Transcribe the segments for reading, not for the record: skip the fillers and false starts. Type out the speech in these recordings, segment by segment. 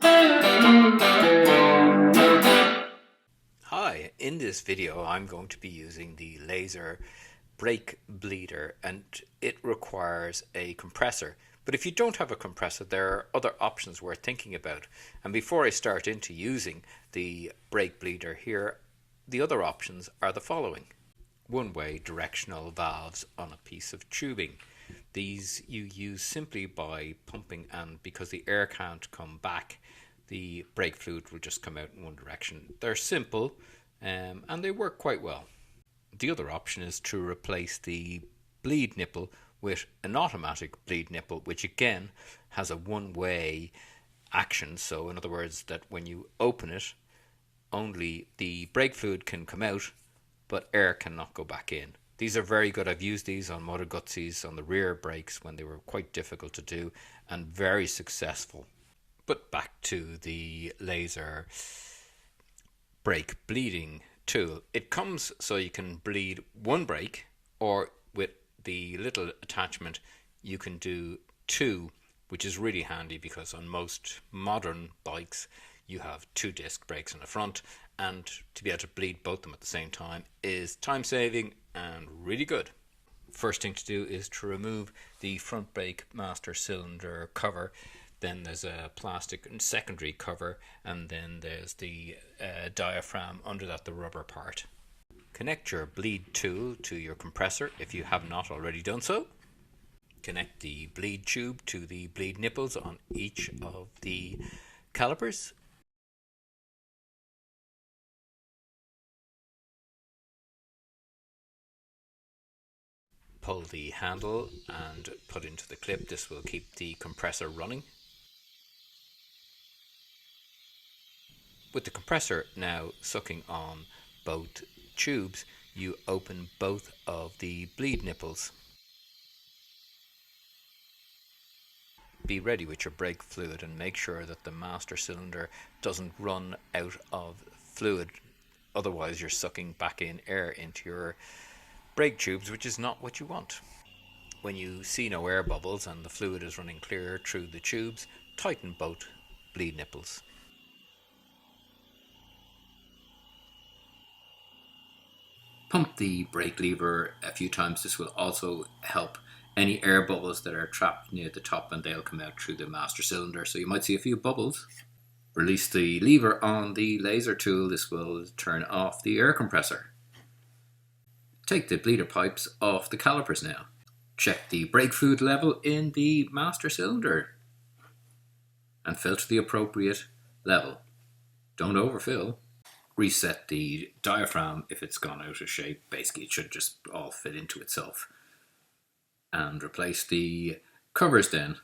Hi, in this video I'm going to be using the laser brake bleeder, and it requires a compressor. But if you don't have a compressor, there are other options worth thinking about. And before I start into using the brake bleeder here, the other options are the following. One-way directional valves on a piece of tubing. These you use simply by pumping, and because the air can't come back, the brake fluid will just come out in one direction. They're simple and they work quite well. The other option is to replace the bleed nipple with an automatic bleed nipple, which again has a one-way action. So in other words, that when you open it, only the brake fluid can come out, but air cannot go back in. These are very good. I've used these on motor gutsies on the rear brakes when they were quite difficult to do, and very successful. But back to the laser brake bleeding tool. It comes so you can bleed one brake, or with the little attachment you can do two, which is really handy because on most modern bikes you have two disc brakes in the front, and to be able to bleed both of them at the same time is time saving and really good. First thing to do is to remove the front brake master cylinder cover. Then there's a plastic secondary cover, and then there's the diaphragm under that, the rubber part. Connect your bleed tool to your compressor if you have not already done so. Connect the bleed tube to the bleed nipples on each of the calipers. Pull the handle and put into the clip. This will keep the compressor running. With the compressor now sucking on both tubes, you open both of the bleed nipples. Be ready with your brake fluid and make sure that the master cylinder doesn't run out of fluid, otherwise you're sucking back in air into your brake tubes, which is not what you want. When you see no air bubbles and the fluid is running clear through the tubes, tighten both bleed nipples. Pump the brake lever a few times. This will also help any air bubbles that are trapped near the top, and they'll come out through the master cylinder, so you might see a few bubbles. Release the lever on the laser tool. This will turn off the air compressor. Take the bleeder pipes off the calipers now. Check the brake fluid level in the master cylinder and fill to the appropriate level. Don't overfill. Reset the diaphragm if it's gone out of shape. Basically, it should just all fit into itself. And replace the covers then.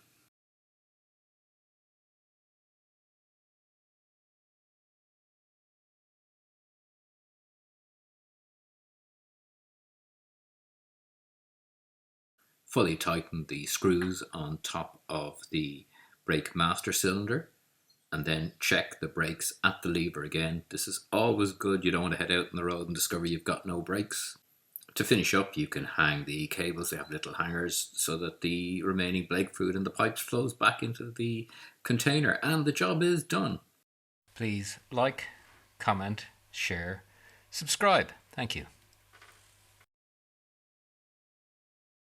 Fully tighten the screws on top of the brake master cylinder, and then check the brakes at the lever again. This is always good. You don't want to head out on the road and discover you've got no brakes. To finish up, you can hang the cables. They have little hangers so that the remaining brake fluid in the pipes flows back into the container, and the job is done. Please like, comment, share, subscribe. Thank you.